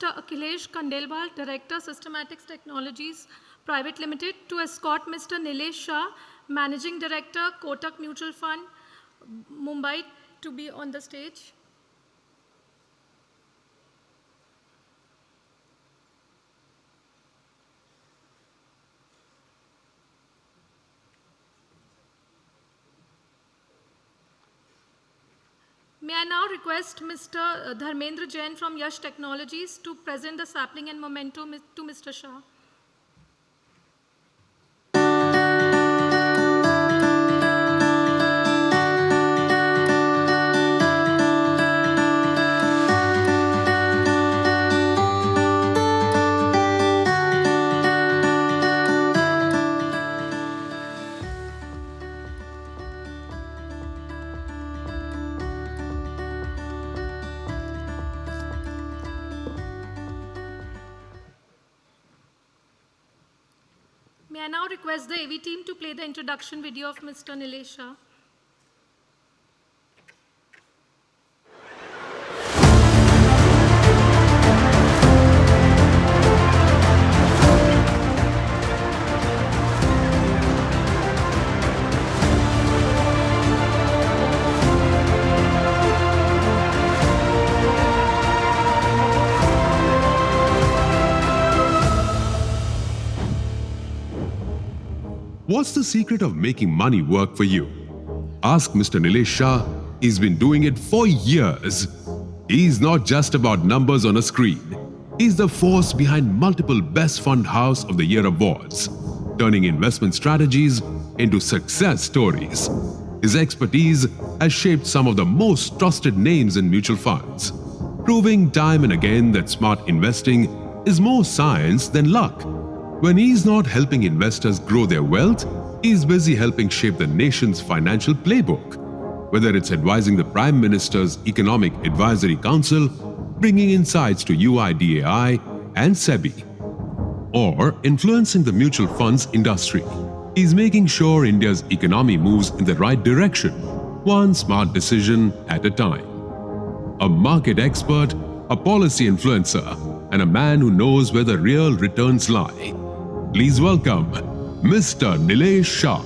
Mr. Akhilesh Khandelwal, Director, Systematics Technologies Private Limited, to escort Mr. Nilesh Shah, Managing Director, Kotak Mutual Fund, Mumbai, to be on the stage. May I now request Mr. Dharmendra Jain from Yash Technologies to present the sapling and memento to Mr. Shah. May I now request the AV team to play the introduction video of Mr. Nilesh Shah. What's the secret of making money work for you? Ask Mr. Nilesh Shah. He's been doing it for years. He's not just about numbers on a screen. He's the force behind multiple Best Fund House of the Year awards, turning investment strategies into success stories. His expertise has shaped some of the most trusted names in mutual funds, proving time and again that smart investing is more science than luck. When he's not helping investors grow their wealth, he's busy helping shape the nation's financial playbook. Whether it's advising the Prime Minister's Economic Advisory Council, bringing insights to UIDAI and SEBI, or influencing the mutual funds industry, he's making sure India's economy moves in the right direction, one smart decision at a time. A market expert, a policy influencer, and a man who knows where the real returns lie. Please welcome Mr. Nilesh Shah.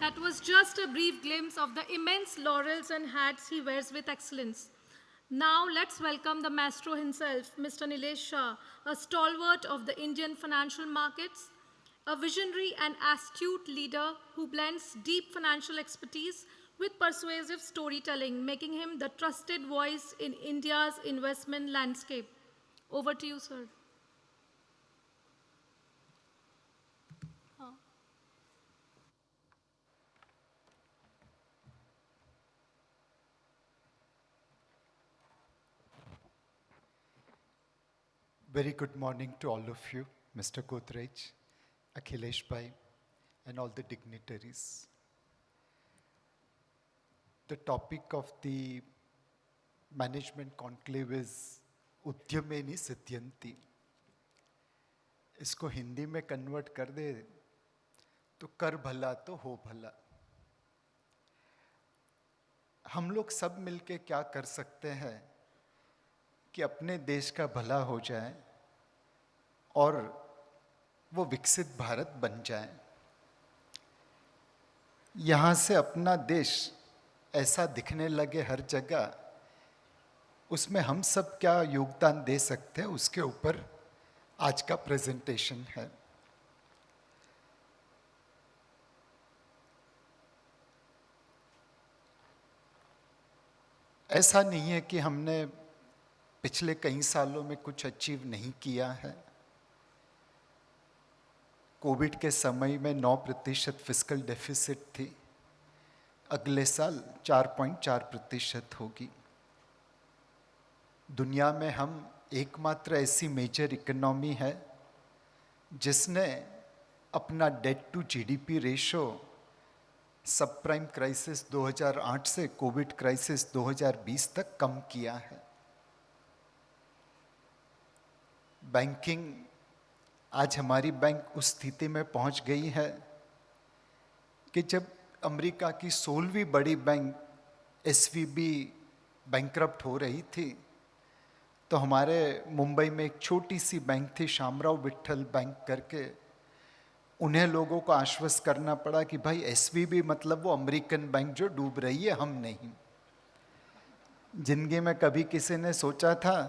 That was just a brief glimpse of the immense laurels and hats he wears with excellence. Now let's welcome the maestro himself, Mr. Nilesh Shah, a stalwart of the Indian financial markets, a visionary and astute leader who blends deep financial expertise with persuasive storytelling, making him the trusted voice in India's investment landscape. Over to you, sir. Very good morning to all of you, Mr. Godrej, Akhilesh Bhai, and all the dignitaries. The topic of the management conclave is उद्यमेनि सिद्ध्यन्ति. इसको हिंदी में convert कर दे तो कर भला तो हो भला. हम लोग सब मिलके क्या कर सकते हैं कि अपने देश का भला हो जाए और वो विकसित भारत बन जाए. यहाँ से अपना देश ऐसा दिखने लगे हर जगह, उसमें हम सब क्या योगदान दे सकते हैं, उसके ऊपर आज का प्रेजेंटेशन है. ऐसा नहीं है कि हमने पिछले कई सालों में कुछ अचीव नहीं किया है. कोविड के समय में 9% फिस्कल डेफिसिट थी. अगले साल 4.4% होगी. दुनिया में हम एकमात्र ऐसी मेजर इकोनॉमी है जिसने अपना डेट टू जीडीपी रेशो सब प्राइम क्राइसिस 2008 से कोविड क्राइसिस 2020 तक कम किया है. बैंकिंग, आज हमारी बैंक उस स्थिति में पहुंच गई है कि जब अमेरिका की 16वीं बड़ी बैंक एसवीबी बैंकरप्ट हो रही थी, तो हमारे मुंबई में एक छोटी सी बैंक थी, शामराव विट्ठल बैंक करके, उन्हें लोगों को आश्वस्त करना पड़ा कि भाई एसवीबी मतलब वो अमेरिकन बैंक जो डूब रही है, हम नहीं। जिंदगी में कभी किसी ने सोचा था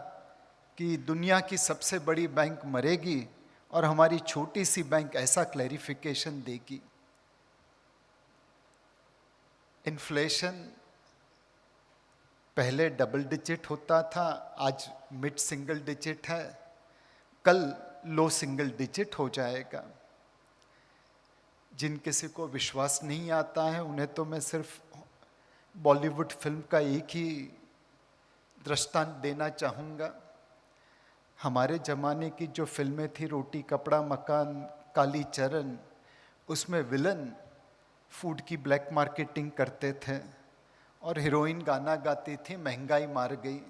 कि दुनिया की सबसे बड़ी बैंक मरेगी और हमारी छोटी सी बैंक ऐसा क्लैरिफिकेशन देगी। इन्फ्लेशन पहले डबल डिजिट होता था, आज मिड सिंगल डिजिट है, कल लो सिंगल डिजिट हो जाएगा। जिन किसी को विश्वास नहीं आता है उन्हें तो मैं सिर्फ बॉलीवुड फिल्म का एक ही दृष्टांत देना चाहूँगा। हमारे ज़माने की जो फिल्में थी, रोटी कपड़ा मकान, काली चरण, उसमें विलन फूड की ब्लैक मार्केटिंग करते थे और हीरोइन गाना गाती थी, महंगाई मार गई।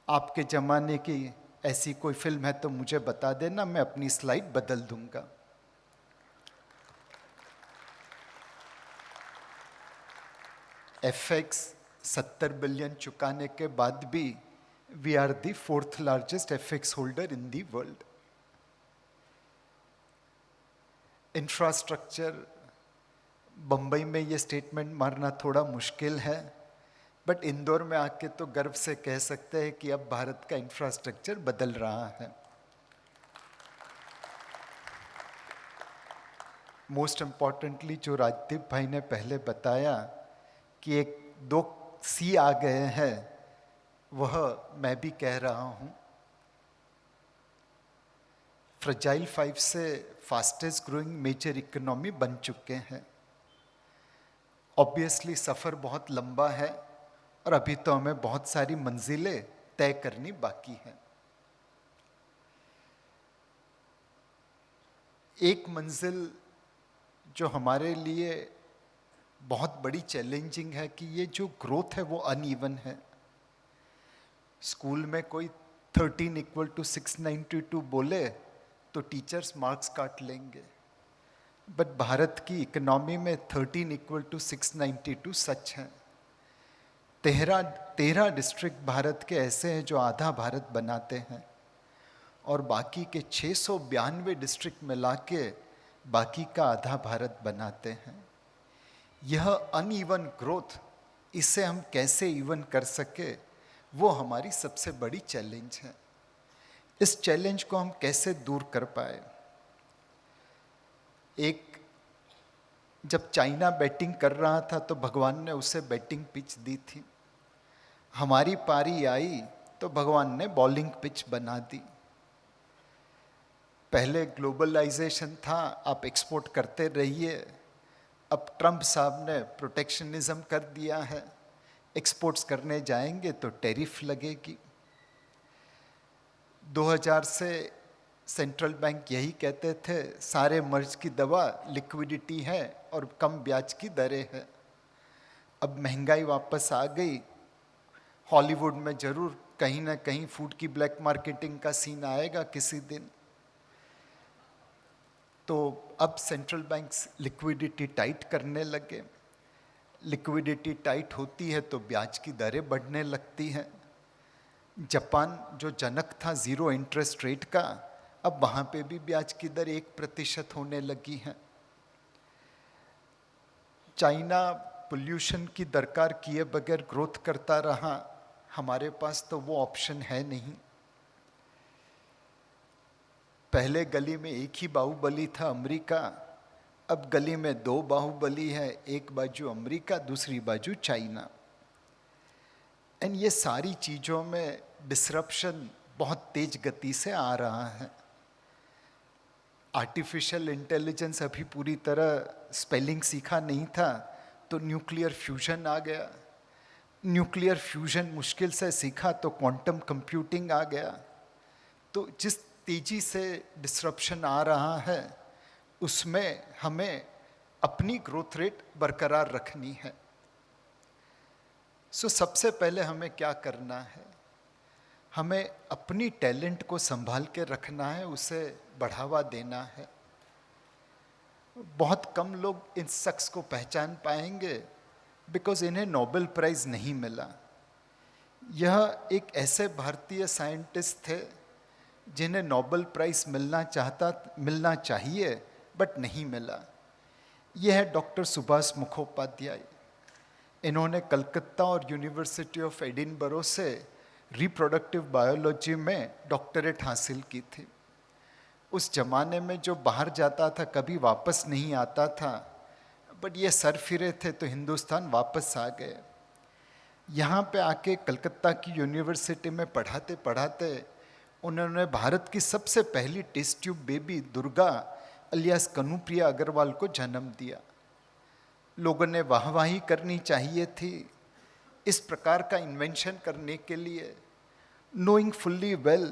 आपके ज़माने की ऐसी कोई फिल्म है तो मुझे बता देना, मैं अपनी स्लाइड बदल दूंगा। एफएक्स 70 बिलियन चुकाने के बाद भी we are the 4th largest FX holder in the world. Infrastructure, Bombay में ये स्टेटमेंट मारना थोड़ा मुश्किल है, बट इंदौर में आके तो गर्व से कह सकते हैं कि अब भारत का इंफ्रास्ट्रक्चर बदल रहा है। मोस्ट इम्पॉर्टेंटली जो राजदीप भाई ने पहले बताया कि एक 2 सी आ गए हैं, वह मैं भी कह रहा हूँ। फ्रजाइल 5 से फास्टेस्ट ग्रोइंग मेजर इकोनॉमी बन चुके हैं। ऑब्वियसली सफ़र बहुत लंबा है और अभी तो हमें बहुत सारी मंजिलें तय करनी बाकी हैं। एक मंजिल जो हमारे लिए बहुत बड़ी चैलेंजिंग है कि ये जो ग्रोथ है वो अनइवन है। स्कूल में कोई 13 = 692 बोले तो टीचर्स मार्क्स काट लेंगे, बट भारत की इकोनॉमी में 13 = 692 सच है। 13 डिस्ट्रिक्ट भारत के ऐसे हैं जो आधा भारत बनाते हैं और बाकी के 692 डिस्ट्रिक्ट मिला के बाकी का आधा भारत बनाते हैं। यह अनइवन ग्रोथ, इसे हम कैसे इवन कर सके, वो हमारी सबसे बड़ी चैलेंज है। इस चैलेंज को हम कैसे दूर कर पाए। एक जब चाइना बैटिंग कर रहा था तो भगवान ने उसे बैटिंग पिच दी थी। हमारी पारी आई तो भगवान ने बॉलिंग पिच बना दी। पहले ग्लोबलाइजेशन था, आप एक्सपोर्ट करते रहिए। अब ट्रंप साहब ने प्रोटेक्शनिज्म कर दिया है, एक्सपोर्ट्स करने जाएंगे तो टैरिफ लगेगी। 2000 से सेंट्रल बैंक यही कहते थे, सारे मर्ज की दवा लिक्विडिटी है और कम ब्याज की दरें है। अब महंगाई वापस आ गई। हॉलीवुड में जरूर कहीं ना कहीं फूड की ब्लैक मार्केटिंग का सीन आएगा किसी दिन। तो अब सेंट्रल बैंक्स लिक्विडिटी टाइट करने लगे। लिक्विडिटी टाइट होती है तो ब्याज की दरें बढ़ने लगती हैं। जापान जो जनक था ज़ीरो इंटरेस्ट रेट का, अब वहाँ पे भी ब्याज की दर 1% होने लगी है। चाइना पोल्यूशन की दरकार किए बगैर ग्रोथ करता रहा, हमारे पास तो वो ऑप्शन है नहीं। पहले गली में एक ही बाहुबली था, अमेरिका। अब गली में 2 बाहुबली है, एक बाजू अमेरिका, दूसरी बाजू चाइना। एंड ये सारी चीज़ों में डिसरप्शन बहुत तेज गति से आ रहा है। आर्टिफिशियल इंटेलिजेंस अभी पूरी तरह स्पेलिंग सीखा नहीं था तो न्यूक्लियर फ्यूजन आ गया। न्यूक्लियर फ्यूजन मुश्किल से सीखा तो क्वांटम कंप्यूटिंग आ गया। तो जिस तेजी से डिसरप्शन आ रहा है उसमें हमें अपनी ग्रोथ रेट बरकरार रखनी है। सो सबसे पहले हमें क्या करना है, हमें अपनी टैलेंट को संभाल के रखना है, उसे बढ़ावा देना है। बहुत कम लोग इन शख्स को पहचान पाएंगे बिकॉज इन्हें नोबेल प्राइज नहीं मिला। यह एक ऐसे भारतीय साइंटिस्ट थे जिन्हें नोबेल प्राइज मिलना चाहिए बट नहीं मिला। यह है डॉक्टर सुभाष मुखोपाध्याय। इन्होंने कलकत्ता और यूनिवर्सिटी ऑफ एडिनबरो से रिप्रोडक्टिव बायोलॉजी में डॉक्टरेट हासिल की थी। उस जमाने में जो बाहर जाता था कभी वापस नहीं आता था, बट ये सर फिरे थे तो हिंदुस्तान वापस आ गए। यहाँ पे आके कलकत्ता की यूनिवर्सिटी में पढ़ाते पढ़ाते उन्होंने भारत की सबसे पहली test tube baby Durga alias Kanupriya Agarwal को जन्म दिया। लोगों ने वाहवाही करनी चाहिए थी इस प्रकार का इन्वेंशन करने के लिए, नोइंग फुल्ली वेल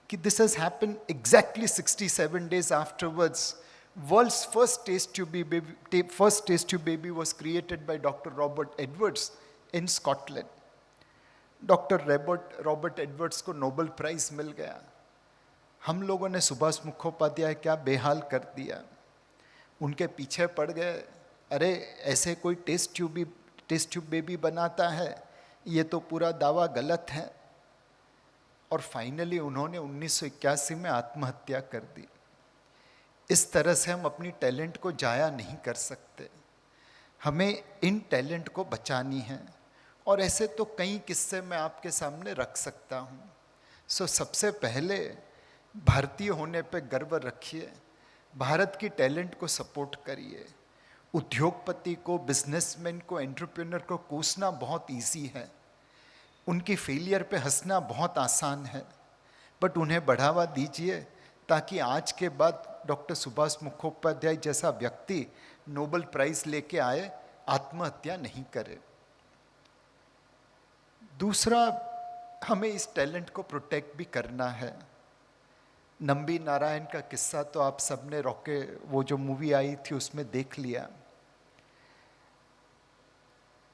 कि this has happened exactly 67 days afterwards. World's first test tube baby was created by doctor Robert Edwards in Scotland. Doctor Robert Edwards को नोबेल प्राइज मिल गया। हम लोगों ने सुभाष मुखोपाध्याय क्या बेहाल कर दिया, उनके पीछे पड़ गए। अरे ऐसे कोई टेस्ट ट्यूब बेबी बनाता है, ये तो पूरा दावा गलत है। और फाइनली उन्होंने 1981 में आत्महत्या कर दी। इस तरह से हम अपनी टैलेंट को जाया नहीं कर सकते, हमें इन टैलेंट को बचानी है। और ऐसे तो कई किस्से मैं आपके सामने रख सकता हूँ। सबसे पहले भारतीय होने पे गर्व रखिए, भारत की टैलेंट को सपोर्ट करिए। उद्योगपति को, बिजनेसमैन को, एंटरप्रेन्योर को कोसना बहुत इजी है, उनकी फेलियर पे हंसना बहुत आसान है, बट उन्हें बढ़ावा दीजिए ताकि आज के बाद डॉक्टर सुभाष मुखोपाध्याय जैसा व्यक्ति नोबेल प्राइज लेके आए, आत्महत्या नहीं करे। दूसरा, हमें इस टैलेंट को प्रोटेक्ट भी करना है। नंबी नारायण का किस्सा तो आप सबने वो जो मूवी आई थी उसमें देख लिया।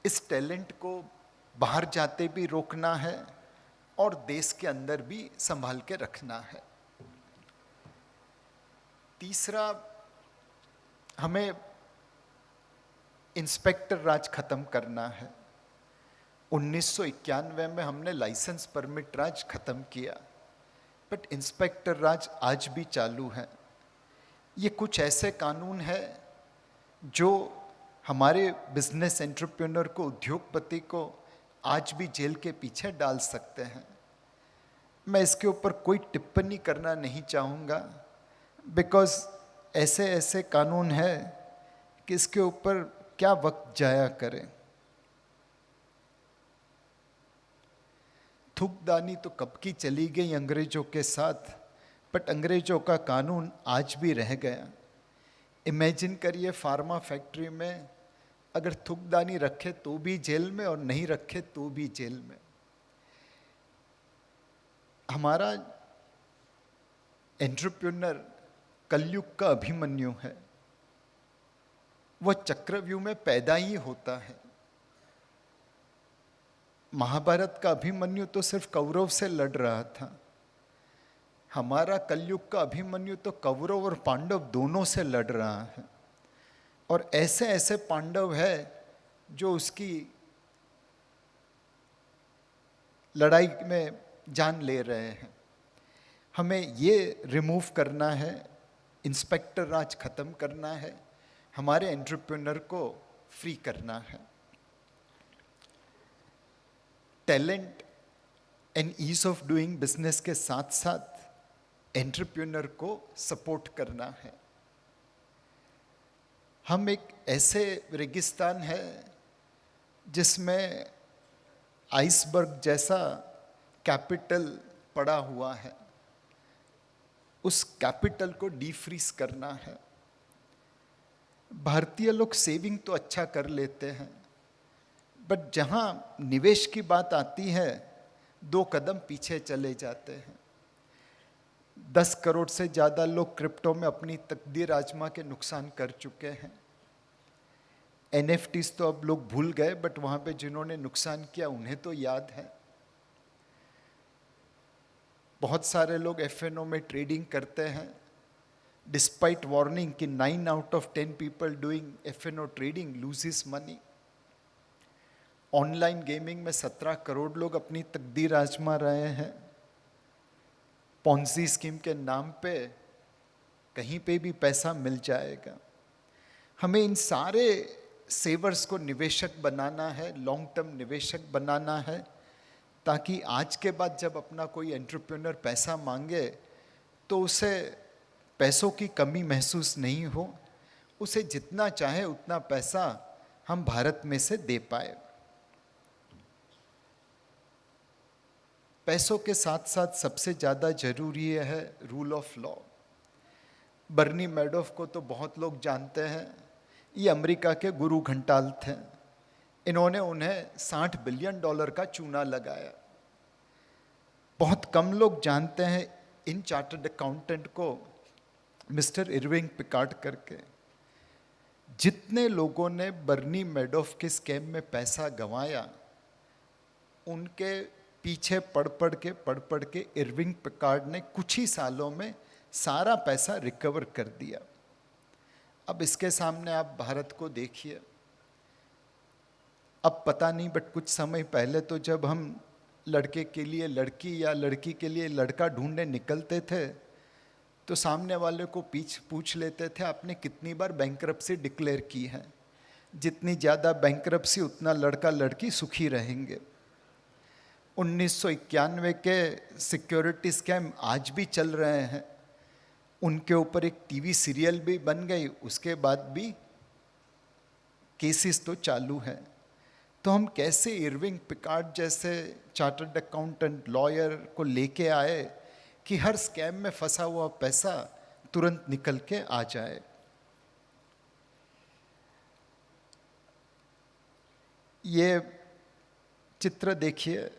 इस टैलेंट को बाहर जाते भी रोकना है और देश के अंदर भी संभाल के रखना है। तीसरा, हमें इंस्पेक्टर राज खत्म करना है। 1991 में हमने लाइसेंस परमिट राज खत्म किया, बट इंस्पेक्टर राज आज भी चालू है। ये कुछ ऐसे कानून है जो हमारे बिजनेस एंटरप्रेन्योर को, उद्योगपति को आज भी जेल के पीछे डाल सकते हैं। मैं इसके ऊपर कोई टिप्पणी करना नहीं चाहूँगा, बिकॉज ऐसे ऐसे कानून है कि इसके ऊपर क्या वक्त जाया करें। थूकदानी तो कब की चली गई अंग्रेजों के साथ, बट अंग्रेजों का कानून आज भी रह गया। इमेजिन करिए, फार्मा फैक्ट्री में अगर थूकदानी रखे तो भी जेल में और नहीं रखे तो भी जेल में। हमारा एंटरप्रेन्योर कलयुग का अभिमन्यु है, वह चक्रव्यूह में पैदा ही होता है। महाभारत का अभिमन्यु तो सिर्फ कौरव से लड़ रहा था, हमारा कलयुग का अभिमन्यु तो कौरव और पांडव दोनों से लड़ रहा है। और ऐसे ऐसे पांडव है जो उसकी लड़ाई में जान ले रहे हैं। हमें ये रिमूव करना है, इंस्पेक्टर राज खत्म करना है, हमारे एंटरप्रेन्योर को फ्री करना है। Talent and ease of doing business के साथ साथ एंटरप्रेन्योर को सपोर्ट करना है। हम एक ऐसे रेगिस्तान है जिसमें आइसबर्ग जैसा कैपिटल पड़ा हुआ है, उस कैपिटल को डीफ्रीज करना है। भारतीय लोग सेविंग तो अच्छा कर लेते हैं, बट जहां निवेश की बात आती है 2 कदम पीछे चले जाते हैं। 10 करोड़ से ज़्यादा लोग क्रिप्टो में अपनी तकदीर आजमा के नुकसान कर चुके हैं। NFTs तो अब लोग भूल गए, बट वहाँ पे जिन्होंने नुकसान किया उन्हें तो याद है। बहुत सारे लोग FNO में ट्रेडिंग करते हैं, डिस्पाइट वार्निंग कि 9 out of 10 people doing FNO trading loses money. Online gaming में 17 करोड़ लोग अपनी तकदीर आजमा रहे हैं। पॉन्जी स्कीम के नाम पे कहीं पे भी पैसा मिल जाएगा। हमें इन सारे सेवर्स को निवेशक बनाना है, लॉन्ग टर्म निवेशक बनाना है, ताकि आज के बाद जब अपना कोई एंटरप्रेन्योर पैसा मांगे तो उसे पैसों की कमी महसूस नहीं हो, उसे जितना चाहे उतना पैसा हम भारत में से दे पाए। पैसों के साथ साथ सबसे ज़्यादा जरूरी है रूल ऑफ लॉ। बर्नी मैडोफ को तो बहुत लोग जानते हैं, ये अमेरिका के गुरु घंटाल थे। इन्होंने उन्हें $60 बिलियन का चूना लगाया। बहुत कम लोग जानते हैं इन चार्टर्ड अकाउंटेंट को मिस्टर इरविंग पिकार्ड करके। जितने लोगों ने बर्नी मैडोफ के स्कैम में पैसा गंवाया, उनके पीछे पढ़ पढ़ के इरविंग पिकार्ड ने कुछ ही सालों में सारा पैसा रिकवर कर दिया। अब इसके सामने आप भारत को देखिए। अब पता नहीं, बट कुछ समय पहले तो जब हम लड़के के लिए लड़की या लड़की के लिए लड़का ढूंढने निकलते थे तो सामने वाले को पूछ लेते थे आपने कितनी बार बैंकरप्सी डिक्लेयर की है। जितनी ज़्यादा बैंकरप्सी उतना लड़का लड़की सुखी रहेंगे। 1991 के सिक्योरिटी स्कैम आज भी चल रहे हैं। उनके ऊपर एक टीवी सीरियल भी बन गई, उसके बाद भी केसेस तो चालू है। तो हम कैसे इरविंग पिकार्ड जैसे चार्टर्ड अकाउंटेंट लॉयर को लेके आए कि हर स्कैम में फंसा हुआ पैसा तुरंत निकल के आ जाए। ये चित्र देखिए,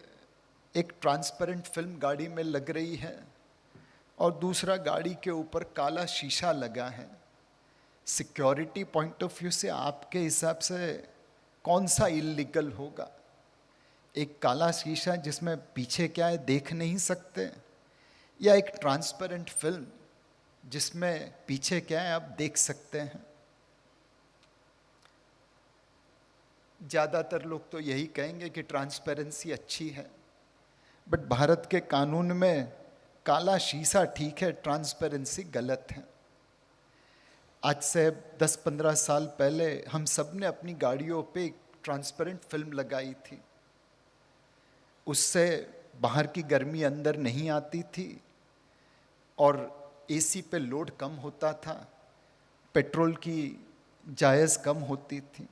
एक ट्रांसपेरेंट फिल्म गाड़ी में लग रही है और दूसरा गाड़ी के ऊपर काला शीशा लगा है। सिक्योरिटी पॉइंट ऑफ व्यू से आपके हिसाब से कौन सा इल्लीगल होगा? एक काला शीशा जिसमें पीछे क्या है देख नहीं सकते, या एक ट्रांसपेरेंट फिल्म जिसमें पीछे क्या है आप देख सकते हैं? ज़्यादातर लोग तो यही कहेंगे कि ट्रांसपेरेंसी अच्छी है, बट भारत के कानून में काला शीशा ठीक है, ट्रांसपेरेंसी गलत है। आज से 10-15 साल पहले हम सब ने अपनी गाड़ियों पे एक ट्रांसपेरेंट फिल्म लगाई थी। उससे बाहर की गर्मी अंदर नहीं आती थी और एसी पे लोड कम होता था, पेट्रोल की जायज़ कम होती थी।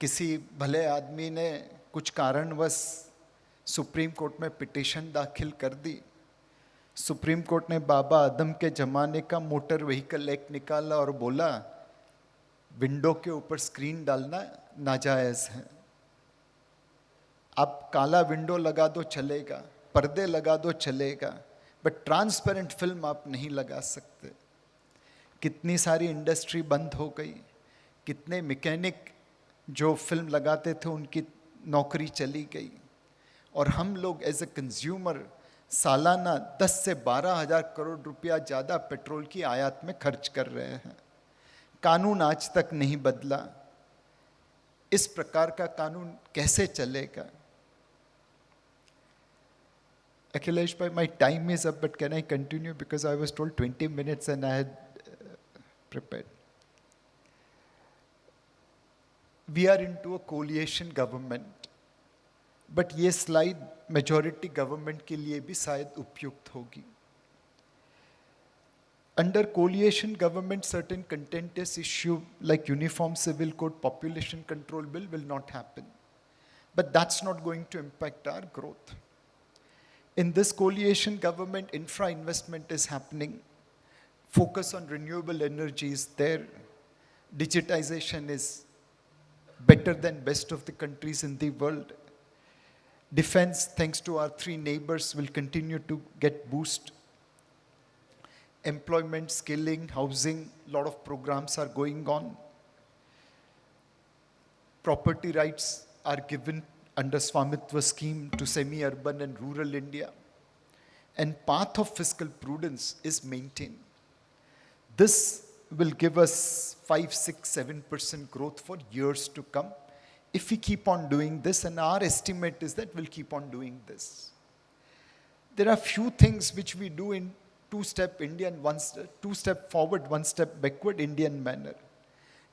किसी भले आदमी ने कुछ कारणवश सुप्रीम कोर्ट में पिटीशन दाखिल कर दी। सुप्रीम कोर्ट ने बाबा आदम के ज़माने का मोटर व्हीकल एक्ट निकाला और बोला विंडो के ऊपर स्क्रीन डालना नाजायज़ है। आप काला विंडो लगा दो चलेगा, पर्दे लगा दो चलेगा, बट ट्रांसपेरेंट फिल्म आप नहीं लगा सकते। कितनी सारी इंडस्ट्री बंद हो गई, कितने मैकेनिक जो फिल्म लगाते थे उनकी नौकरी चली गई, और हम लोग एज ए कंज्यूमर सालाना 10 से 12 हज़ार करोड़ रुपया ज़्यादा पेट्रोल की आयात में खर्च कर रहे हैं। कानून आज तक नहीं बदला। इस प्रकार का कानून कैसे चलेगा? Akhilesh bhai, my time is up, but can I continue because I was told 20 minutes and I had prepared. We are into a coalition government, but ये slide majority government के लिए भी शायद उपयुक्त होगी. Under coalition government, certain contentious issue like Uniform Civil Code, Population Control Bill will not happen. But that's not going to impact our growth. In this coalition government, infra investment is happening. Focus on renewable energy is there. Digitization is better than best of the countries in the world. Defense, thanks to our three neighbors, will continue to get boost. Employment, skilling, housing, lot of programs are going on. Property rights are given under Swamitva scheme to semi-urban and rural India. And path of fiscal prudence is maintained. This will give us 5, 6, 7% growth for years to come if we keep on doing this, and our estimate is that we'll keep on doing this. There are few things which we do in two-step Indian, two-step forward, one-step backward Indian manner.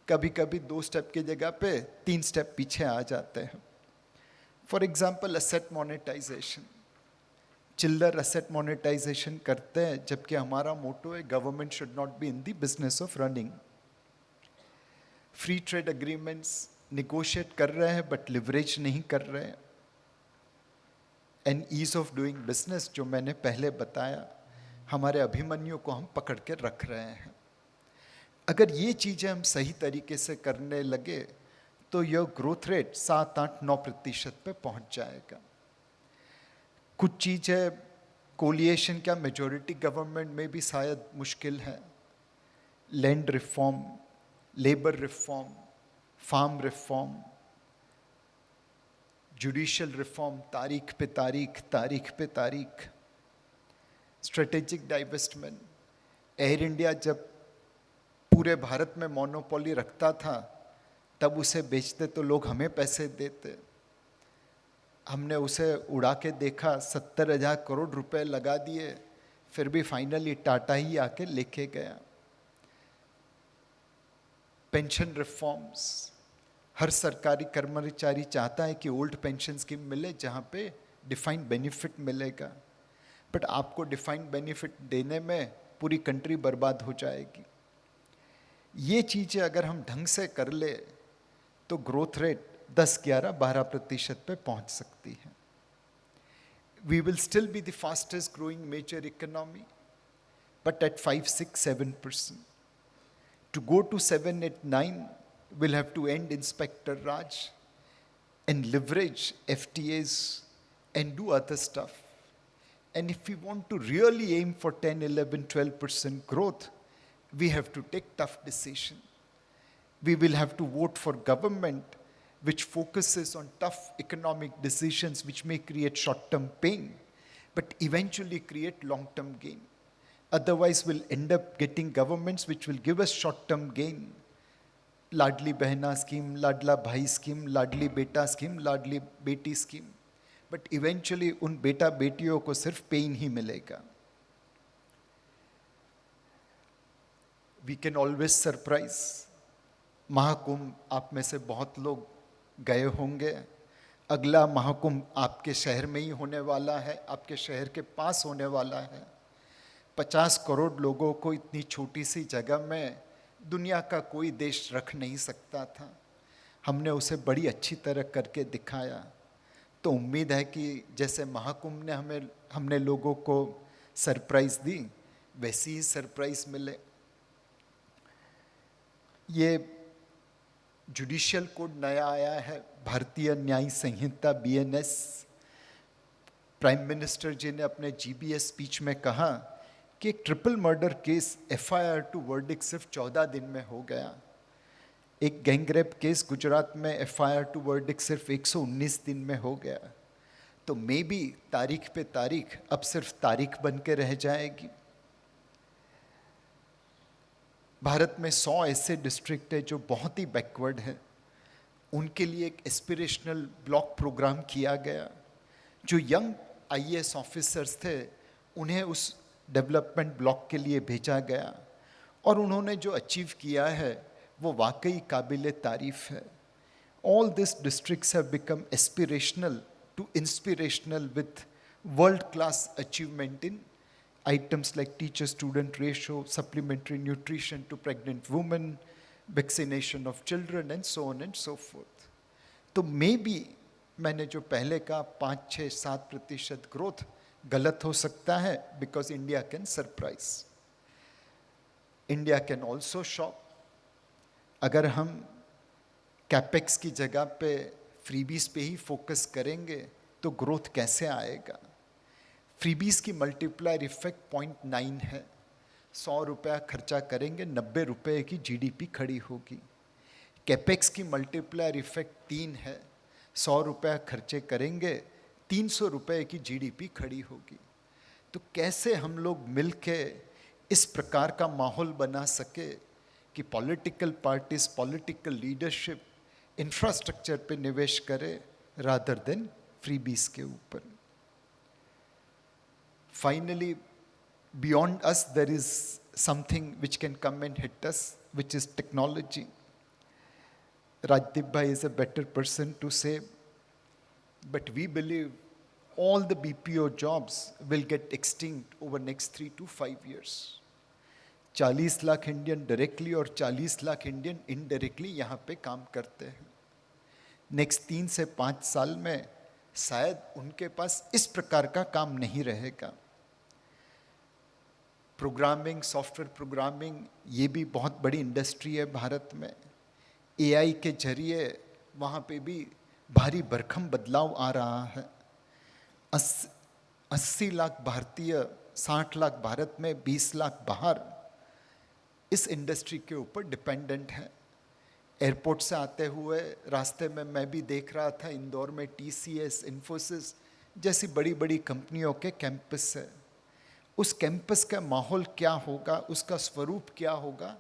कभी कभी 2 step की जगह पे 3 step पीछे आ जाते हैं. For example asset monetisation, चिल्लर एसेट मोनेटाइजेशन करते हैं, जबकि हमारा मोटो है government should not be in the business of running. Free trade agreements negotiate कर रहे हैं बट लिवरेज नहीं कर रहे हैं. And ease of doing business जो मैंने पहले बताया, हमारे अभिमन्यु को हम पकड़ के रख रहे हैं. अगर ये चीज़ें हम सही तरीके से करने लगे तो यह ग्रोथ रेट 7-8-9% पे पहुंच जाएगा. कुछ चीज़ें कोलिएशन क्या मेजॉरिटी गवर्नमेंट में भी शायद मुश्किल है. Land reform, labour reform, farm reform, judicial reform, तारीख पे तारीख, तारीख पे तारीख. स्ट्रेटेजिक डाइवेस्टमेंट, एयर इंडिया जब पूरे भारत में मोनोपोली रखता था तब उसे बेचते तो लोग हमें पैसे देते. हमने उसे उड़ा के देखा, 70,000 करोड़ रुपए लगा दिए, फिर भी फाइनली टाटा ही आके लेके गया. पेंशन रिफॉर्म्स, हर सरकारी कर्मचारी चाहता है कि ओल्ड पेंशन स्कीम मिले जहाँ पे डिफाइंड बेनिफिट मिलेगा, बट आपको डिफाइंड बेनिफिट देने में पूरी कंट्री बर्बाद हो जाएगी. ये चीज़ें अगर हम ढंग से कर ले तो ग्रोथ रेट 10-11-12% पे पहुंच सकती है. We will still be the fastest growing major economy, but at 5-6-7%. To go to 7-8-9, we'll have to end Inspector Raj and leverage FTAs and do other stuff. And if we want to really aim for 10-11-12% growth, we have to take tough decisions. We will have to vote for government which focuses on tough economic decisions which may create short-term pain, but eventually create long-term gain. Otherwise, we'll end up getting governments which will give us short-term gain. Ladli Behna scheme, Ladla Bhai scheme, Ladli Beta scheme, Ladli Beti scheme. But eventually, उन बेटा बेटियों को सिर्फ pen ही मिलेगा. We can always surprise. Mahakumbh आप में से बहुत लोग गए होंगे. अगला महाकुंभ आपके शहर में ही होने वाला है, आपके शहर के पास होने वाला है. 50 करोड़ लोगों को इतनी छोटी सी जगह में दुनिया का कोई देश रख नहीं सकता था. हमने उसे बड़ी अच्छी तरह करके दिखाया. तो उम्मीद है कि जैसे महाकुंभ ने हमने लोगों को सरप्राइज दी, वैसी ही सरप्राइज मिले. ये जुडिशियल कोड नया आया है, Bharatiya Nyaya Sanhita BNS. Prime minister ji ने अपने GBS स्पीच में कहा कि एक triple murder case FIR to verdict सिर्फ 14 दिन में हो गया. एक गैंगरेप केस गुजरात में FIR टू वर्डिक्ट सिर्फ 119 दिन में हो गया. तो मे बी तारीख पे तारीख अब सिर्फ तारीख बन के रह जाएगी. भारत में 100 ऐसे डिस्ट्रिक्ट है जो बहुत ही बैकवर्ड है. उनके लिए एक एस्पिरेशनल ब्लॉक प्रोग्राम किया गया. जो यंग IAS ऑफिसर्स थे उन्हें उस डेवलपमेंट ब्लॉक के लिए भेजा गया और उन्होंने जो अचीव किया है वो वाकई काबिल तारीफ है. All this districts have become aspirational to inspirational with world class achievement in items like teacher-student ratio, supplementary nutrition to pregnant women, vaccination of children and so on and so forth. तो maybe मैंने जो पहले का 5-6-7% growth गलत हो सकता है because India can surprise. India can also shop. अगर हम कैपेक्स की जगह पे फ्रीबीज पे ही फोकस करेंगे तो ग्रोथ कैसे आएगा. फ्रीबीज की मल्टीप्लायर इफेक्ट 0.9 है. 100 रुपया खर्चा करेंगे 90 रुपये की GDP खड़ी होगी. कैपेक्स की मल्टीप्लायर इफेक्ट 3 है. 100 रुपया खर्चे करेंगे 300 रुपये की GDP खड़ी होगी. तो कैसे हम लोग मिलके इस प्रकार का माहौल बना सके कि political parties, political leadership infrastructure पे निवेश करे रादर देन फ्रीबीज के ऊपर। Finally, beyond us there is something which can come and hit us, which is technology. Rajdeep Bhai is a better person to say, but we believe all the BPO jobs will get extinct over next 3 to 5 years. 40 lakh Indian directly और 40 lakh Indian indirectly यहाँ पे काम करते हैं। Next 3 से 5 साल में शायद उनके पास इस प्रकार का काम नहीं रहेगा। प्रोग्रामिंग, सॉफ्टवेयर प्रोग्रामिंग, ये भी बहुत बड़ी इंडस्ट्री है भारत में। एआई के जरिए वहाँ पे भी भारी भरकम बदलाव आ रहा है। 80 लाख भारतीय, 60 लाख भारत में, 20 लाख बाहर इस इंडस्ट्री के ऊपर डिपेंडेंट है। एयरपोर्ट से आते हुए रास्ते में मैं भी देख रहा था, इंदौर में टीसीएस, इन्फोसिस जैसी बड़ी बड़ी कंपनियों के कैंपस है। उस कैंपस का माहौल क्या होगा, उसका स्वरूप क्या होगा,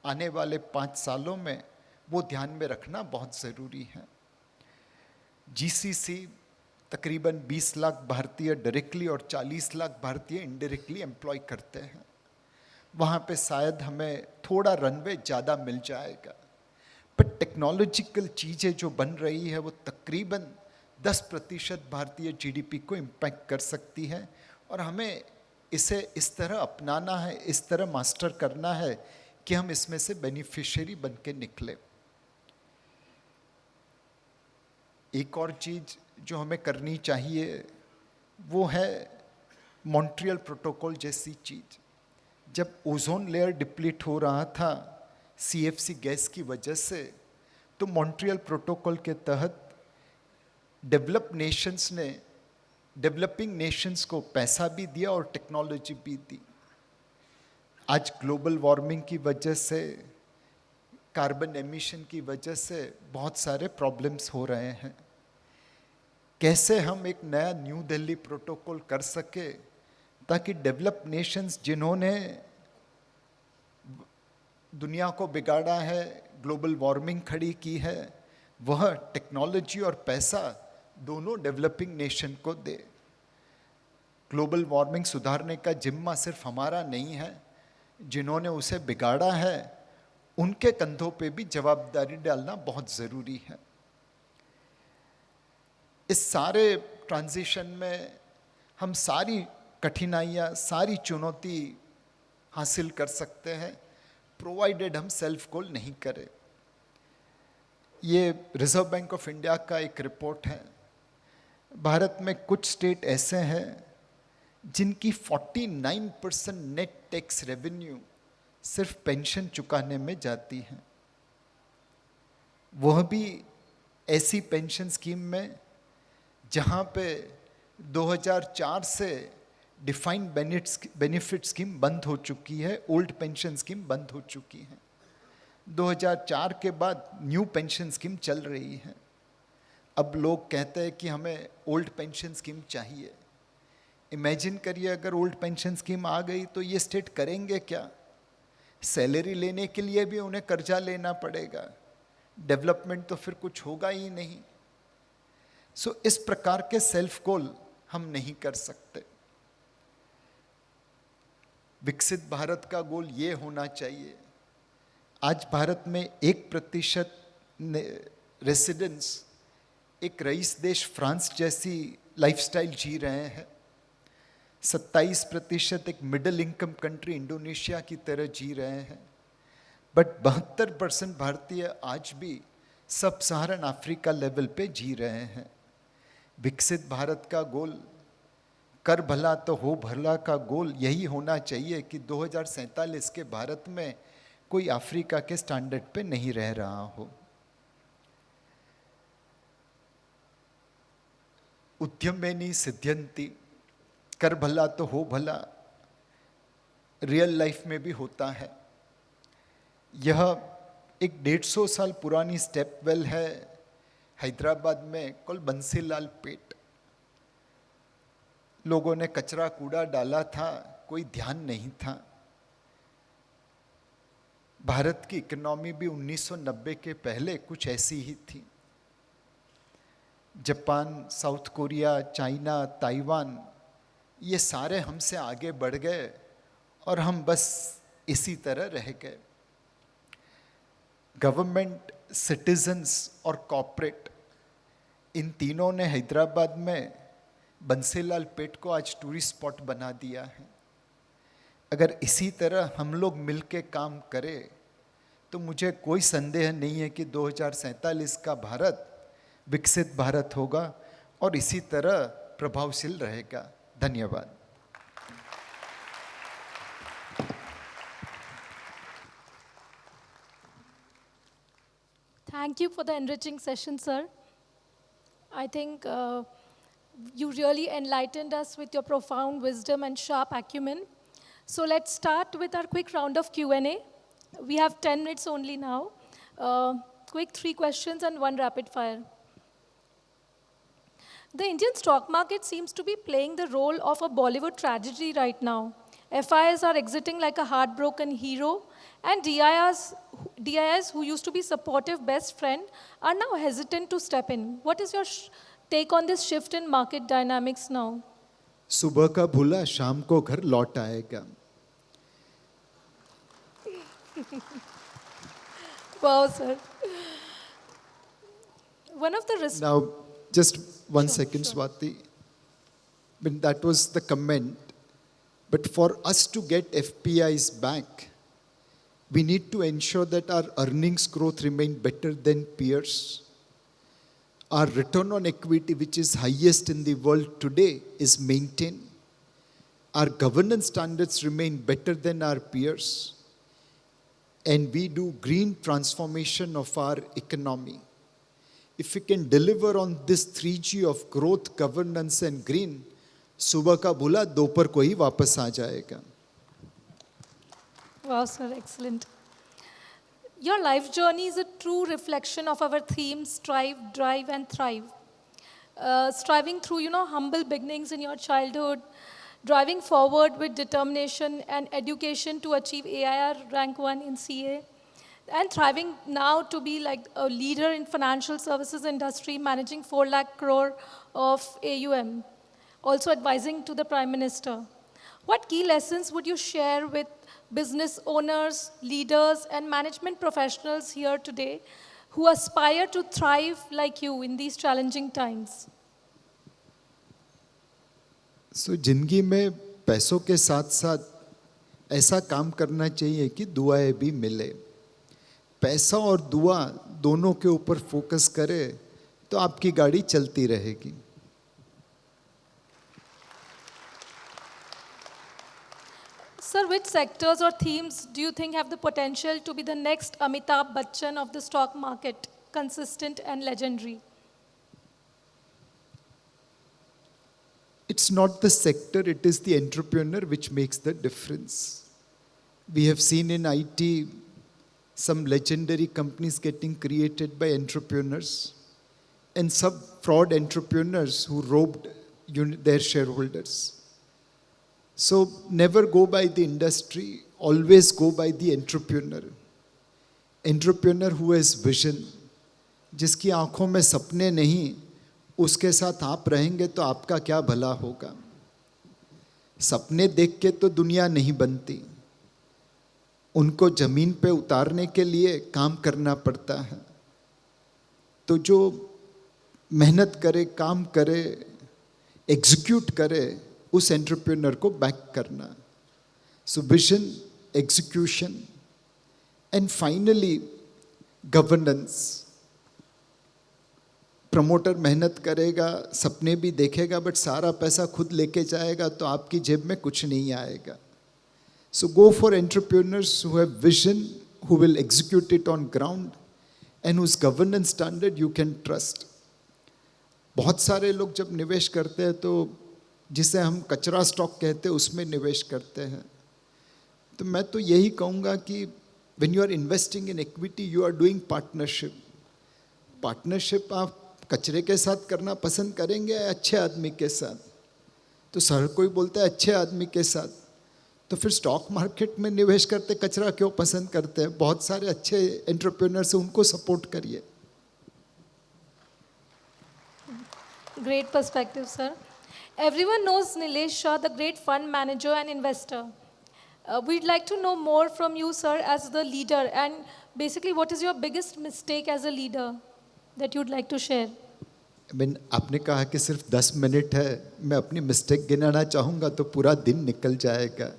आने वाले 5 सालों में वो ध्यान में रखना बहुत ज़रूरी है। जीसीसी तकरीबन 20 लाख भारतीय डायरेक्टली और 40 लाख भारतीय इनडायरेक्टली एम्प्लॉय करते हैं। वहाँ पे शायद हमें थोड़ा रनवे ज़्यादा मिल जाएगा, पर टेक्नोलॉजिकल चीज़ें जो बन रही है वो तकरीबन 10% भारतीय जीडीपी को इम्पैक्ट कर सकती है, और हमें इसे इस तरह अपनाना है, इस तरह मास्टर करना है कि हम इसमें से बेनिफिशियरी बन के निकले। एक और चीज़ जो हमें करनी चाहिए वो है मॉन्ट्रियल प्रोटोकॉल जैसी चीज़। जब ओजोन लेयर डिप्लीट हो रहा था सीएफसी गैस की वजह से, तो मॉन्ट्रियल प्रोटोकॉल के तहत डेवलपिंग नेशंस को पैसा भी दिया और टेक्नोलॉजी भी दी। आज ग्लोबल वार्मिंग की वजह से, कार्बन एमिशन की वजह से बहुत सारे प्रॉब्लम्स हो रहे हैं। कैसे हम एक नया न्यू दिल्ली प्रोटोकॉल कर सके ताकि डेवलप नेशंस जिन्होंने दुनिया को बिगाड़ा है, ग्लोबल वार्मिंग खड़ी की है, वह टेक्नोलॉजी और पैसा दोनों डेवलपिंग नेशन को दे। ग्लोबल वार्मिंग सुधारने का जिम्मा सिर्फ हमारा नहीं है, जिन्होंने उसे बिगाड़ा है उनके कंधों पे भी जवाबदारी डालना बहुत ज़रूरी है। इस सारे ट्रांजिशन में हम सारी कठिनाइयाँ, सारी चुनौती हासिल कर सकते हैं, प्रोवाइडेड हम सेल्फ गोल नहीं करें। ये रिजर्व बैंक ऑफ इंडिया का एक रिपोर्ट है। भारत में कुछ स्टेट ऐसे हैं जिनकी 49% नेट टैक्स रेवेन्यू सिर्फ पेंशन चुकाने में जाती है, वह भी ऐसी पेंशन स्कीम में जहाँ पे 2004 से डिफाइंड बेनिफिट स्कीम बंद हो चुकी है, ओल्ड पेंशन स्कीम बंद हो चुकी है। 2004 के बाद न्यू पेंशन स्कीम चल रही है। अब लोग कहते हैं कि हमें ओल्ड पेंशन स्कीम चाहिए। इमेजिन करिए अगर ओल्ड पेंशन स्कीम आ गई तो ये स्टेट करेंगे क्या? सैलरी लेने के लिए भी उन्हें कर्जा लेना पड़ेगा, डेवलपमेंट तो फिर कुछ होगा ही नहीं। सो इस प्रकार के सेल्फ गोल हम नहीं कर सकते। विकसित भारत का गोल ये होना चाहिए। आज भारत में 1% रेसिडेंट्स एक रईस देश फ्रांस जैसी लाइफस्टाइल जी रहे हैं। 27% एक मिडिल इनकम कंट्री इंडोनेशिया की तरह जी रहे हैं। बट 72% भारतीय आज भी सब सहारन अफ्रीका लेवल पे जी रहे हैं। विकसित भारत का गोल, कर भला तो हो भला का गोल यही होना चाहिए कि 2047 के भारत में कोई अफ्रीका के स्टैंडर्ड पे नहीं रह रहा हो। उद्यमेनी सिद्ध्यन्ति, कर भला तो हो भला रियल लाइफ में भी होता है। यह एक 150 साल पुरानी स्टेप वेल है हैदराबाद में, कल बंसीलाल पेट। लोगों ने कचरा कूड़ा डाला था, कोई ध्यान नहीं था। भारत की इकोनॉमी भी 1990 के पहले कुछ ऐसी ही थी। Japan, south Korea, China, Taiwan, ये सारे हमसे आगे बढ़ गए और हम बस इसी तरह रह गए। गवर्नमेंट, सिटीजन्स और कॉर्पोरेट, इन तीनों ने हैदराबाद में बंसीलाल पेट को आज टूरिस्ट स्पॉट बना दिया है। अगर इसी तरह हम लोग मिलके काम करें तो मुझे कोई संदेह नहीं है कि 2047 का भारत विकसित भारत होगा और इसी तरह प्रभावशील रहेगा। धन्यवाद। Thank you for the enriching session, sir. I think you really enlightened us with your profound wisdom and sharp acumen. So let's start with our quick round of Q&A. We have 10 minutes only now. Quick 3 questions and 1 rapid fire. The Indian stock market seems to be playing the role of a Bollywood tragedy right now. FIs are exiting like a heartbroken hero, and DIs who used to be supportive best friend are now hesitant to step in. What is your take on this shift in market dynamics now? सुबह का भूला शाम को घर लौट आएगा। Wow, sir. One of the Now, just one Sure, second, sure. Swati. When that was the comment. But for us to get FPIs back, we need to ensure that our earnings growth remain better than peers. Our return on equity, which is highest in the world today, is maintained. Our governance standards remain better than our peers. And we do green transformation of our economy. If we can deliver on this 3G of growth, governance and green, सुबह का भूला दोपहर को ही वापस आ जाएगा। Wow, sir, excellent. Your life journey is a true reflection of our themes: strive, drive, and thrive. Striving through, humble beginnings in your childhood, driving forward with determination and education to achieve AIR rank 1 in CA, and thriving now to be like a leader in financial services industry, managing 4 lakh crore of AUM, also advising to the Prime Minister. What key lessons would you share with business owners, leaders, and management professionals here today who aspire to thrive like you in these challenging times? So, जिंदगी में पैसों के साथ साथ ऐसा काम करना चाहिए कि दुआएं भी मिले। पैसा और दुआ दोनों के ऊपर फोकस करे तो आपकी गाड़ी चलती रहेगी। Sir, which sectors or themes do you think have the potential to be the next Amitabh Bachchan of the stock market, consistent and legendary? It's not the sector, it is the entrepreneur which makes the difference. We have seen in IT some legendary companies getting created by entrepreneurs and some fraud entrepreneurs who robbed their shareholders. So never go by the industry, always go by the entrepreneur. Entrepreneur who has vision, जिसकी आंखों में सपने नहीं, उसके साथ आप रहेंगे तो आपका क्या भला होगा। सपने देख के तो दुनिया नहीं बनती, उनको जमीन पे उतारने के लिए काम करना पड़ता है। तो जो मेहनत करे, काम करे, एग्जीक्यूट करे, उस एंटरप्रेन्योर को बैक करना। So vision, execution and finally governance. Promoter मेहनत करेगा, सपने भी देखेगा, बट सारा पैसा खुद लेके जाएगा तो आपकी जेब में कुछ नहीं आएगा। So go for entrepreneurs who have vision, who will execute it on ground and whose governance standard you can trust. बहुत सारे लोग जब निवेश करते हैं तो जिसे हम कचरा स्टॉक कहते हैं उसमें निवेश करते हैं। तो मैं तो यही कहूँगा कि when you are investing in equity you are doing partnership. Partnership आप कचरे के साथ करना पसंद करेंगे या अच्छे आदमी के साथ? तो हर कोई बोलता है अच्छे आदमी के साथ। तो फिर स्टॉक मार्केट में निवेश करते कचरा क्यों पसंद करते हैं? बहुत सारे अच्छे एंटरप्रेन्योर्स हैं, उनको सपोर्ट करिए। Great perspective, sir. Everyone knows Nilesh Shah, the great fund manager and investor. We'd like to know more from you, sir, as the leader, and basically, what is your biggest mistake as a leader that you'd like to share? आपने कहा कि सिर्फ 10 minute है, मैं अपनी mistake गिनाना चाहूँगा तो पूरा दिन निकल जाएगा।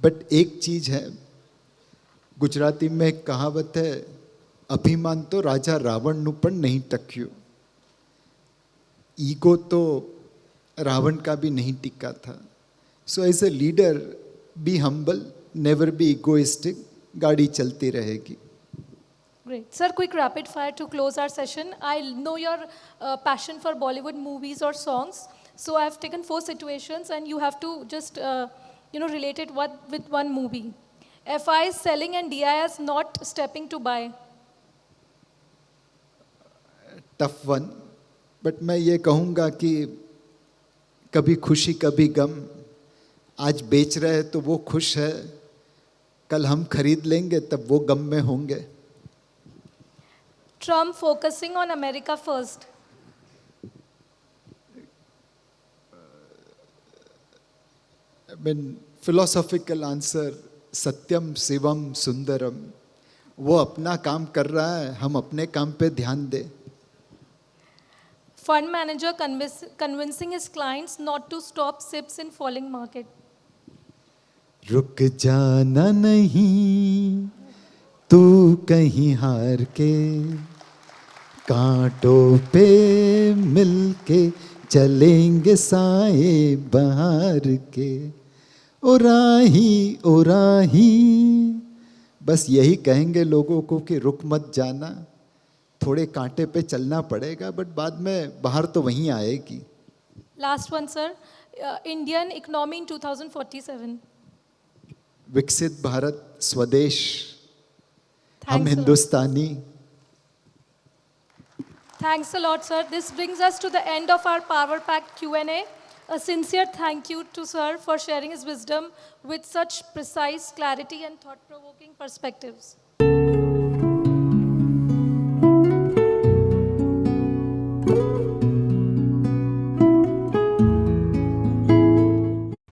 बट एक चीज़ है, गुजराती में एक कहावत है, अभिमान तो राजा रावण नु पण नहीं टक्यो। ईगो तो रावण का भी नहीं टिका था। So as a leader, be humble, never be egoistic, गाड़ी चलती रहेगी। Great. Sir, quick rapid fire to close our session. I know your passion for Bollywood movies or songs. So I've taken 4 situations and you have to just, relate it with one movie. FI is selling and DI is not stepping to buy. Tough one, but मैं ये कहूँगा कि कभी खुशी कभी गम। आज बेच रहे हैं तो वो खुश है, कल हम खरीद लेंगे तब वो गम में होंगे। Trump focusing on America first. Philosophical answer, सत्यम शिवम सुंदरम। वो अपना काम कर रहा है, हम अपने काम पे ध्यान दें। Fund manager convincing his clients not to stop SIPs in falling market. रुक जाना नहीं तू कहीं हार के, कांटों पे मिलके चलेंगे साए बहार के। ओ राही, बस यही कहेंगे लोगों को कि रुक मत जाना, थोड़े कांटे पे चलना पड़ेगा, बट बाद में बाहर तो वहीं आएगी। Last one, sir. Indian economy in 2047. विकसित भारत, स्वदेश, हम Thanks a lot. Hindustani. Thanks a lot, sir. This brings us to the end of our power-packed Q&A. A sincere thank you to sir for sharing his wisdom with such precise clarity and thought-provoking perspectives.